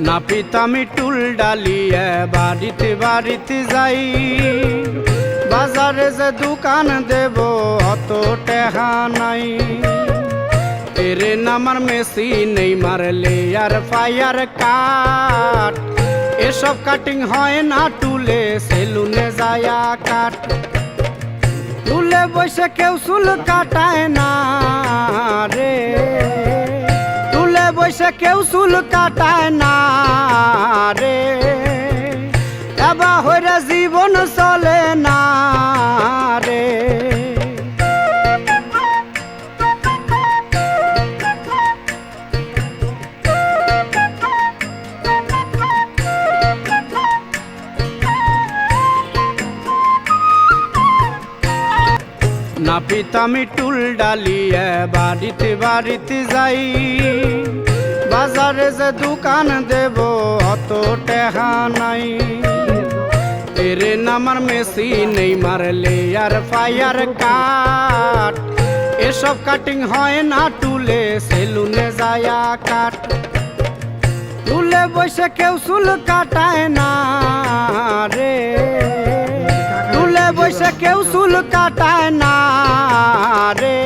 নাপিত আমি টুল ডালিয়ে বাড়িতে বাড়িতে যাই, বাজারে যে দোকান দেব অত টেহা নাই। এরে নামার মেসি নেই মারলে আর ফায়ার কাট, এসব কাটিং হয় না টুলে, সেলুনে যায়া কাট। টুলে বসে কেউ চুল কাটায় না রে, টুলে বসে কেউ চুল কাটায় না রে, এবা হইরে জীবন চলে না রে। নাপিত আমি টুল ডালিয়ে বাড়িতে বাড়িতে যাই, বাজারে যে দোকান দেব অত টেহা নাই। এরে নামার মেসি নেই মারলে আর ফায়ার কাট, এসব কাটিং হয় না টুলে, সেলুনে যায়া কাট। টুলে বসে কেউ চুল কাটায় না রে, টুলে বসে কেউ চুল কাটায় না রে,